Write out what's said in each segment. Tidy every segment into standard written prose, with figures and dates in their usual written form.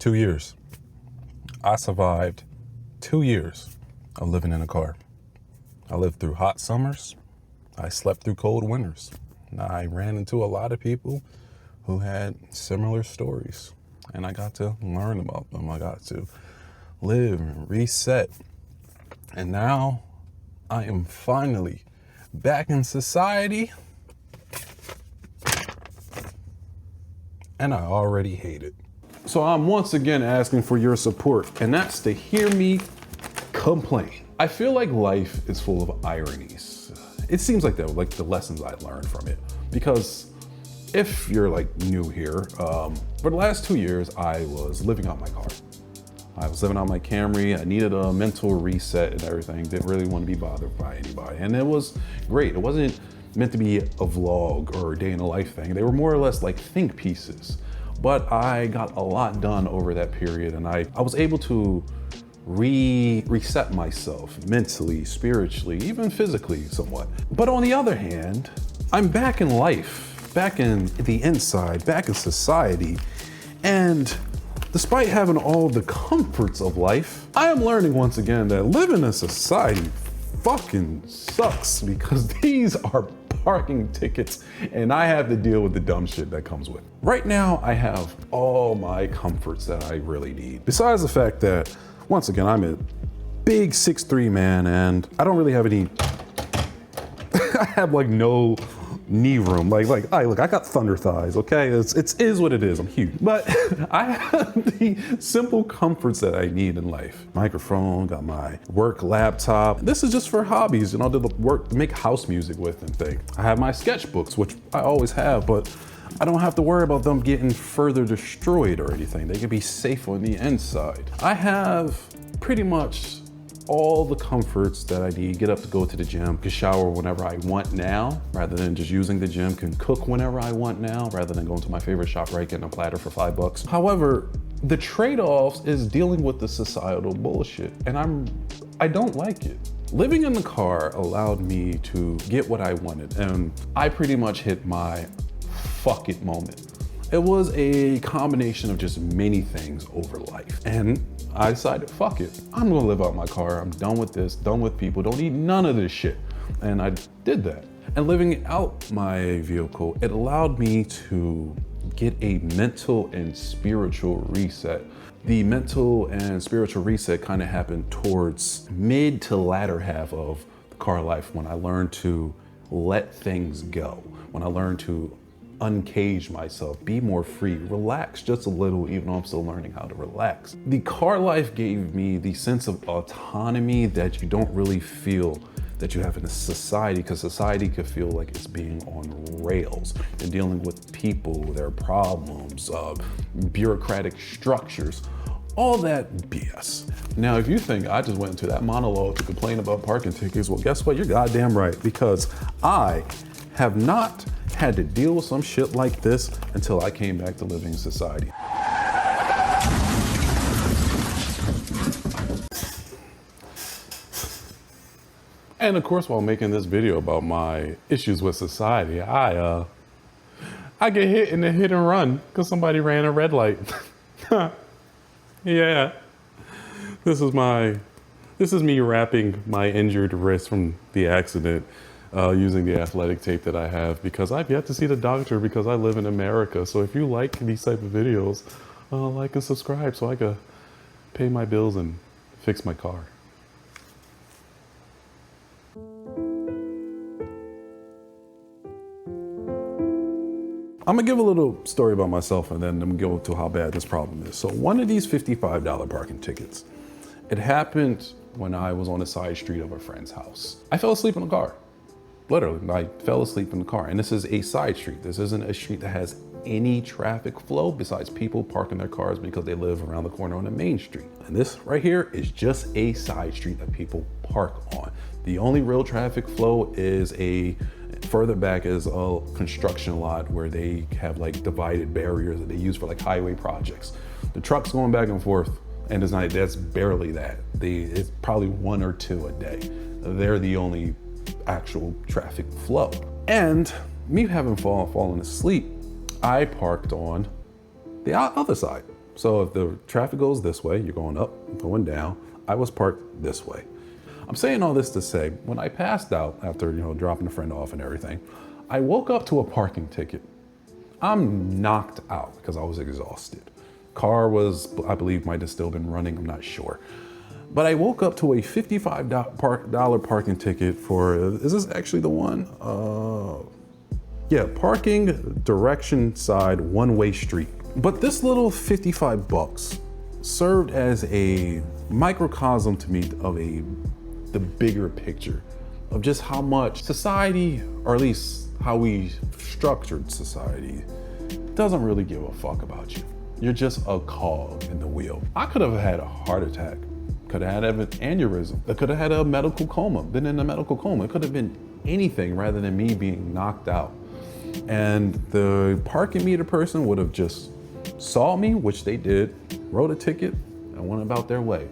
2 years. I survived 2 years of living in a car. I lived through hot summers. I slept through cold winters. I ran into a lot of people who had similar stories, and I got to learn about them. I got to live and reset. And now I am finally back in society, and I already hate it. So I'm once again asking for your support, and that's to hear me complain. I feel like life is full of ironies. It seems like that, like the lessons I learned from it. Because if you're like new here, for the last 2 years, I was living out my car. I was living out my Camry. I needed a mental reset and everything. Didn't really want to be bothered by anybody. And it was great. It wasn't meant to be a vlog or a day in the life thing. They were more or less like think pieces. But I got a lot done over that period, and I was able to reset myself mentally, spiritually, even physically somewhat. But on the other hand, I'm back in life, back in the inside, back in society. And despite having all the comforts of life, I am learning once again that living in society fucking sucks, because these are parking tickets and I have to deal with the dumb shit that comes with it. Right now, I have all my comforts that I really need. Besides the fact that, once again, I'm a big 6'3" man, and I don't really have any, I have like no knee room. Look, I got thunder thighs, okay? It is what it is, I'm huge. But I have the simple comforts that I need in life. Microphone, got my work laptop. This is just for hobbies, to work, to make house music with and things. I have my sketchbooks, which I always have, but I don't have to worry about them getting further destroyed or anything. They can be safe on the inside. I have pretty much all the comforts that I need. Get up to go to the gym, can shower whenever I want now, rather than just using the gym, can cook whenever I want now, rather than going to my favorite shop, right, getting a platter for $5. However, the trade-offs is dealing with the societal bullshit, and I don't like it. Living in the car allowed me to get what I wanted, and I pretty much hit my fuck it moment. It was a combination of just many things over life, and I decided, fuck it. I'm gonna live out my car. I'm done with this, done with people, don't need none of this shit. And I did that. And living out my vehicle, it allowed me to get a mental and spiritual reset. The mental and spiritual reset kind of happened towards mid to latter half of the car life, when I learned to let things go, when I learned to uncage myself, be more free, relax just a little, even though I'm still learning how to relax. The car life gave me the sense of autonomy that you don't really feel that you have in a society, because society could feel like it's being on rails and dealing with people, their problems, bureaucratic structures, all that BS. Now, if you think I just went into that monologue to complain about parking tickets, well, guess what? You're goddamn right, because I have not had to deal with some shit like this until I came back to living in society. And of course, while making this video about my issues with society, I get hit in the hit and run because somebody ran a red light. Yeah, this is me wrapping my injured wrist from the accident using the athletic tape that I have, because I've yet to see the doctor, because I live in America. So if you like these type of videos, like and subscribe so I can pay my bills and fix my car. I'm gonna give a little story about myself, and then I'm gonna go to how bad this problem is. So one of these $55 parking tickets, it happened when I was on a side street of a friend's house. I fell asleep in the car. Literally, I fell asleep in the car. And this is a side street. This isn't a street that has any traffic flow besides people parking their cars because they live around the corner on the main street. And this right here is just a side street that people park on. The only real traffic flow is further back is a construction lot where they have like divided barriers that they use for like highway projects. The trucks going back and forth, and that's barely that. It's probably one or two a day. They're the only actual traffic flow. And me having fallen asleep, I parked on the other side. So if the traffic goes this way, you're going up, going down. I was parked this way. I'm saying all this to say, when I passed out after, dropping a friend off and everything, I woke up to a parking ticket. I'm knocked out because I was exhausted. Car was, I believe, might have still been running, I'm not sure. But I woke up to a $55 parking ticket for, is this actually the one? Yeah, parking direction side, one-way street. But this little 55 bucks served as a microcosm to me of the bigger picture of just how much society, or at least how we structured society, doesn't really give a fuck about you. You're just a cog in the wheel. I could have had a heart attack, could have had an aneurysm, I could have had a medical coma, been in a medical coma. It could have been anything rather than me being knocked out. And the parking meter person would have just saw me, which they did, wrote a ticket, and went about their way.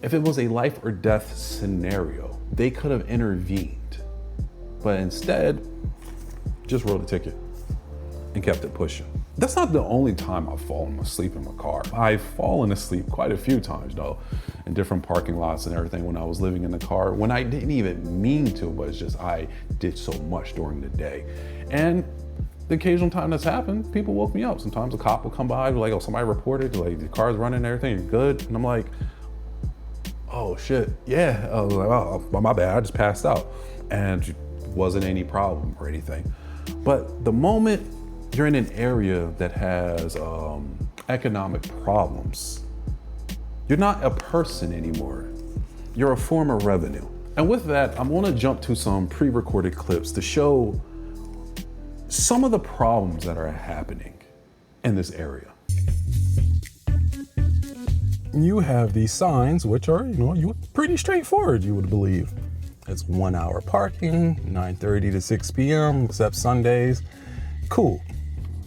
If it was a life or death scenario, they could have intervened, but instead, just wrote a ticket and kept it pushing. That's not the only time I've fallen asleep in my car. I've fallen asleep quite a few times though, in different parking lots and everything when I was living in the car, when I didn't even mean to, but it's just I did so much during the day. And the occasional time that's happened, people woke me up. Sometimes a cop will come by, like, oh, somebody reported, like, the car's running and everything, you're good. And I'm like, oh shit, yeah. I was like, oh, my bad, I just passed out. And it wasn't any problem or anything. But the moment you're in an area that has economic problems, you're not a person anymore. You're a form of revenue. And with that, I'm gonna jump to some pre-recorded clips to show some of the problems that are happening in this area. You have these signs, which are, pretty straightforward, you would believe. It's 1 hour parking, 9:30 to 6 p.m., except Sundays. Cool.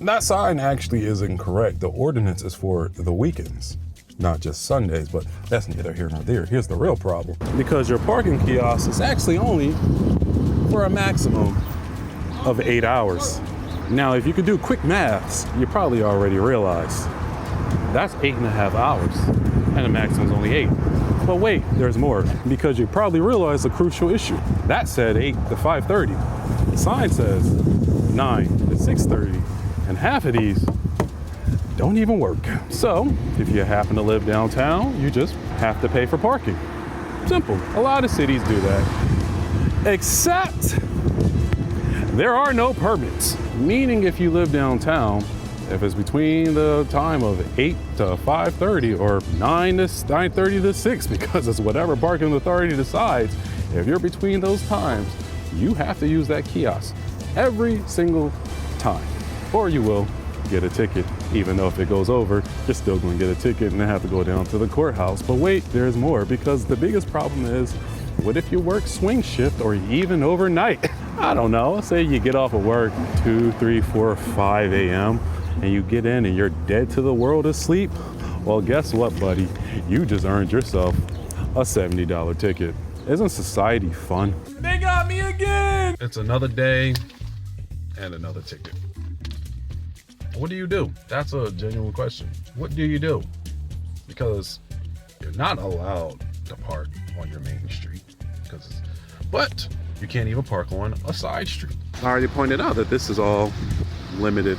That sign actually is incorrect. The ordinance is for the weekends, not just Sundays, but that's neither here nor there. Here's the real problem. Because your parking kiosk is actually only for a maximum of 8 hours. Now, if you could do quick maths, you probably already realize that's 8.5 hours, and the maximum is only 8. But wait, there's more, because you probably realize the crucial issue. That said 8 to 5:30. The sign says 9 to 6:30, and half of these don't even work. So if you happen to live downtown, you just have to pay for parking. Simple. A lot of cities do that. Except there are no permits, meaning if you live downtown, if it's between the time of 8 to 5:30 or 9 to 9:30 to 6, because it's whatever parking authority decides, if you're between those times, you have to use that kiosk every single time, or you will get a ticket. Even though if it goes over, you're still going to get a ticket and then have to go down to the courthouse. But wait, there's more, because the biggest problem is, what if you work swing shift or even overnight? I don't know, say you get off of work 2, 3, 4, 5 a.m. and you get in and you're dead to the world asleep. Well, guess what, buddy? You just earned yourself a $70 ticket. Isn't society fun? They got me again! It's another day and another ticket. What do you do? That's a genuine question. What do you do? Because you're not allowed to park on your main street, but you can't even park on a side street. I already pointed out that this is all limited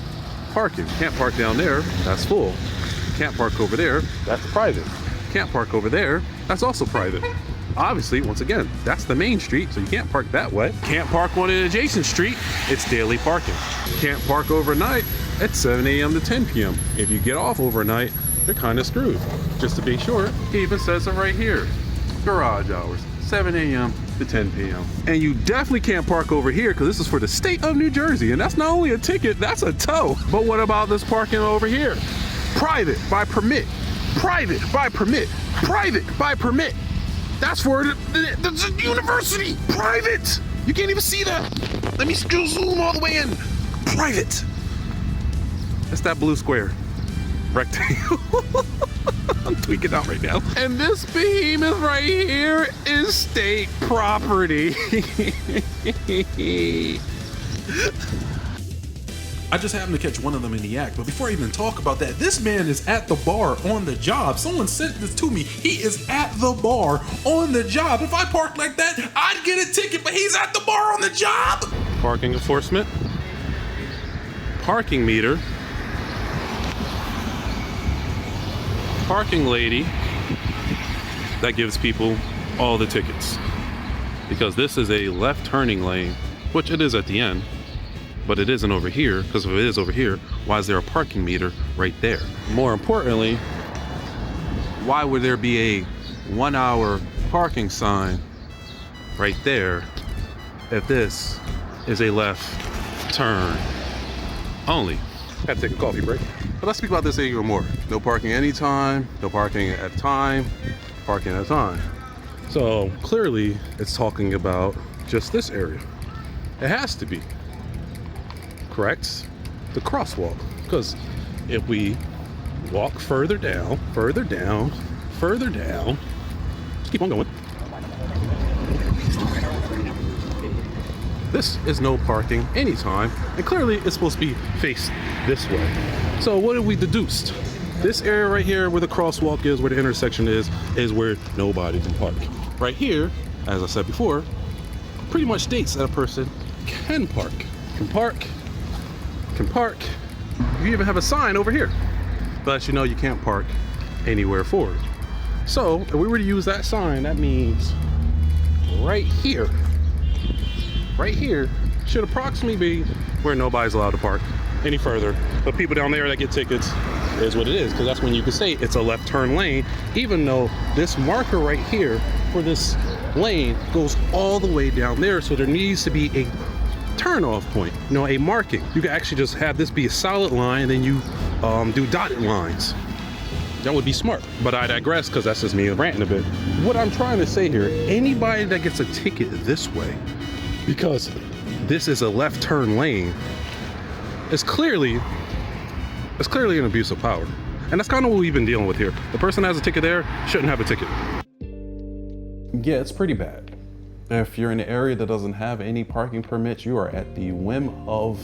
parking. Can't park down there, that's full. Can't park over there, that's private. Can't park over there, that's also private. Obviously, once again, that's the main street, so you can't park that way. Can't park on an adjacent street, it's daily parking. Can't park overnight, it's 7 a.m. to 10 p.m. If you get off overnight, you're kind of screwed. Just to be short, it even says it right here. Garage hours, 7 a.m. to 10 p.m. And you definitely can't park over here, because this is for the state of New Jersey, and that's not only a ticket, that's a tow. But what about this parking over here? Private by permit, private by permit, private by permit. That's for the university, private. You can't even see that. Let me still zoom all the way in. Private. That's that blue square, rectangle. I'm tweaking out right now. And this behemoth right here is state property. I just happened to catch one of them in the act. But before I even talk about that, this man is at the bar on the job. Someone sent this to me. He is at the bar on the job. If I park like that, I'd get a ticket, but he's at the bar on the job. Parking enforcement. Parking meter. Parking lady that gives people all the tickets. Because this is a left turning lane, which it is at the end, but it isn't over here, because if it is over here, why is there a parking meter right there? More importantly, why would there be a 1 hour parking sign right there if this is a left turn only? Had to take a coffee break. But let's speak about this even more. No parking anytime, no parking at time, parking at time. So clearly it's talking about just this area. It has to be, correct? The crosswalk. Because if we walk further down, further down, further down, just keep on going. This is no parking anytime, and clearly it's supposed to be faced this way. So what have we deduced? This area right here where the crosswalk is, where the intersection is where nobody can park. Right here, as I said before, pretty much states that a person can park. Can park, can park. You even have a sign over here that lets you know you can't park anywhere forward. So if we were to use that sign, that means right here should approximately be where nobody's allowed to park any further. But people down there that get tickets is what it is, because that's when you can say it's a left turn lane, even though this marker right here for this lane goes all the way down there. So there needs to be a turn off point, a marking. You can actually just have this be a solid line, and then you do dotted lines. That would be smart, but I digress, because that's just me ranting a bit. What I'm trying to say here, anybody that gets a ticket this way, because this is a left turn lane, it's clearly an abuse of power. And that's kind of what we've been dealing with here. The person that has a ticket there shouldn't have a ticket. Yeah, it's pretty bad. If you're in an area that doesn't have any parking permits, you are at the whim of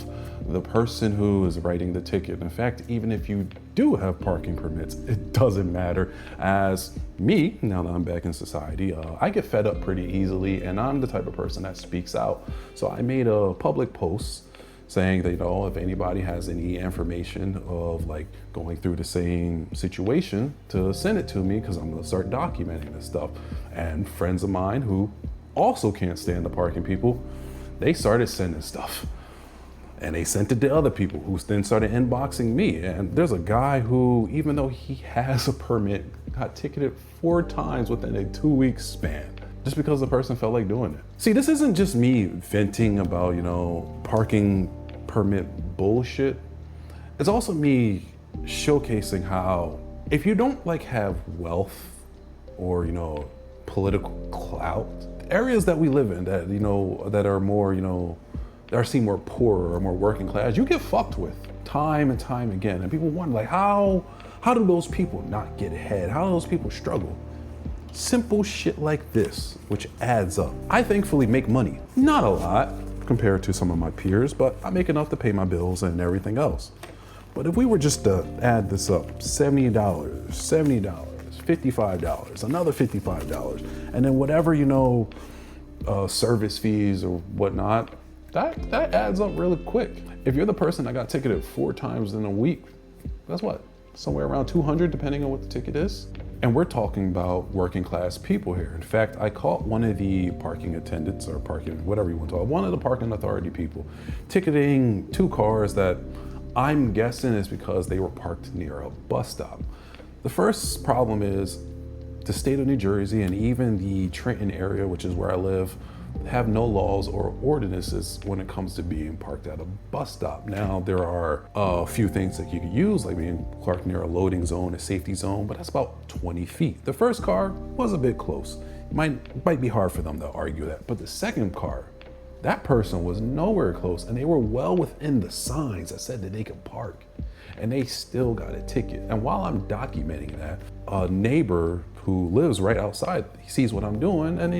the person who is writing the ticket. In fact, even if you do have parking permits, it doesn't matter. As me, now that I'm back in society, I get fed up pretty easily, and I'm the type of person that speaks out. So I made a public post saying that, if anybody has any information of like going through the same situation, to send it to me, because I'm gonna start documenting this stuff. And friends of mine who also can't stand the parking people, they started sending stuff. And they sent it to other people who then started inboxing me. And there's a guy who, even though he has a permit, got ticketed 4 times within a 2-week span, just because the person felt like doing it. See, this isn't just me venting about, parking permit bullshit. It's also me showcasing how if you don't have wealth or, political clout, areas that we live in that, that are more, that are seen more poor or more working class, you get fucked with time and time again. And people wonder, how do those people not get ahead? How do those people struggle? Simple shit like this, which adds up. I thankfully make money. Not a lot compared to some of my peers, but I make enough to pay my bills and everything else. But if we were just to add this up, $70, $55, another $55, and then whatever, service fees or whatnot, that adds up really quick. If you're the person that got ticketed 4 times in a week, that's what? Somewhere around 200, depending on what the ticket is. And we're talking about working class people here. In fact, I caught one of the parking attendants or parking, whatever you want to call it, one of the parking authority people ticketing 2 cars that I'm guessing is because they were parked near a bus stop. The first problem is the state of New Jersey and even the Trenton area, which is where I live, have no laws or ordinances when it comes to being parked at a bus stop. Now, there are a few things that you could use, like being parked near a loading zone, a safety zone, but that's about 20 feet. The first car was a bit close. It might be hard for them to argue that, but the second car, That person was nowhere close, and they were well within the signs that said that they could park, and they still got a ticket. And while I'm documenting that, a neighbor who lives right outside, he sees what I'm doing and,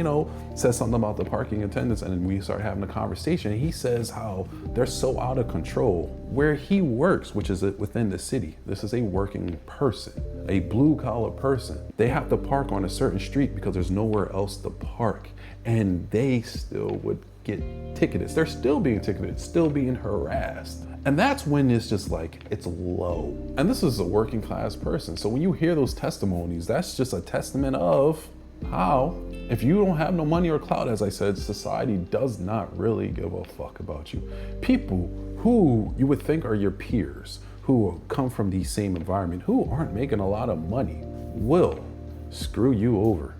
says something about the parking attendants, and we start having a conversation. He says how they're so out of control. Where he works, which is within the city, this is a working person, a blue collar person. They have to park on a certain street because there's nowhere else to park, and they still would get ticketed. They're still being ticketed, still being harassed. And that's when it's just like, it's low. And this is a working class person. So when you hear those testimonies, that's just a testament of how, if you don't have no money or clout, as I said, society does not really give a fuck about you. People who you would think are your peers, who come from the same environment, who aren't making a lot of money, will screw you over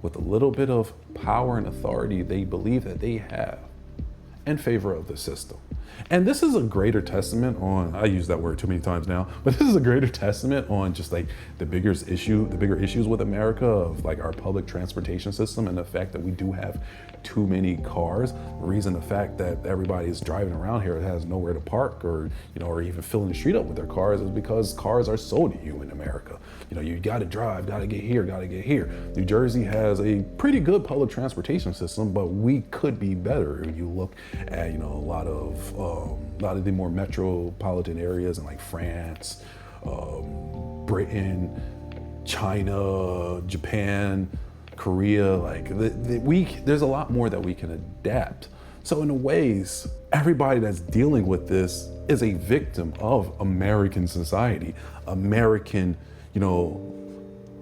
with a little bit of power and authority they believe that they have in favor of the system. And this is a greater testament on, I use that word too many times now, but this is a greater testament on just like the bigger issues with America, of like our public transportation system, and the fact that we do have too many cars. The fact that everybody is driving around here has nowhere to park, or even filling the street up with their cars, is because cars are sold to you in America. You gotta drive, gotta get here, gotta get here. New Jersey has a pretty good public transportation system, but we could be better. When you look at a lot of the more metropolitan areas in like France, Britain, China, Japan, Korea, there's a lot more that we can adapt. So in ways, everybody that's dealing with this is a victim of American society, American,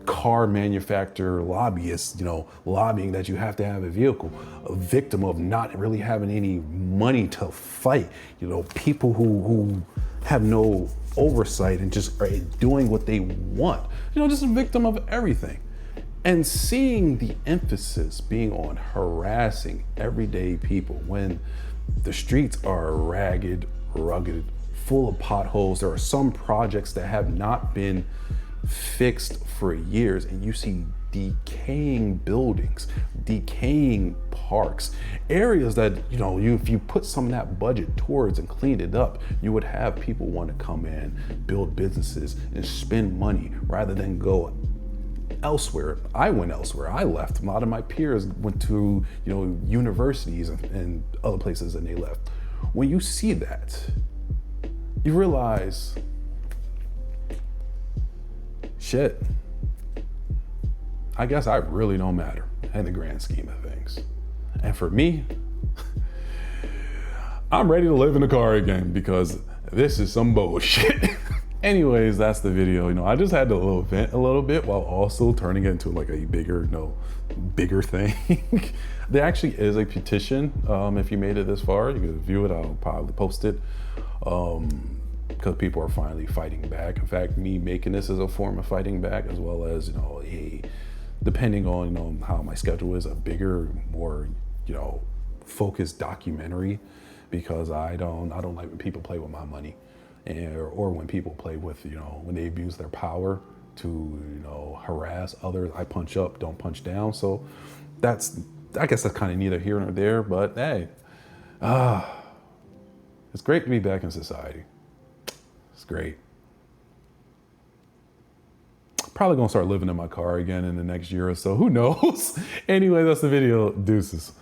car manufacturer lobbyists, lobbying that you have to have a vehicle, a victim of not really having any money to fight, people who have no oversight and just are doing what they want, just a victim of everything. And seeing the emphasis being on harassing everyday people when the streets are ragged, rugged, full of potholes. There are some projects that have not been fixed for years, and you see decaying buildings, decaying parks, areas that, if you put some of that budget towards and cleaned it up, you would have people want to come in, build businesses, and spend money rather than go elsewhere. I went elsewhere. I left. A lot of my peers went to, universities and other places, and they left. When you see that, you realize, shit, I guess I really don't matter in the grand scheme of things. And for me, I'm ready to live in a car again, because this is some bullshit. Anyways, that's the video. I just had to vent a little bit while also turning it into like a bigger thing. There actually is a petition. If you made it this far, you can view it. I'll probably post it. Because people are finally fighting back. In fact, me making this is a form of fighting back, as well as, depending on, how my schedule is, a bigger, more, focused documentary, because I don't like when people play with my money, or when people play with, when they abuse their power to, harass others. I punch up, don't punch down. So I guess that's kind of neither here nor there, but hey, it's great to be back in society. It's great. Probably gonna start living in my car again in the next year or so. Who knows? Anyway, that's the video. Deuces.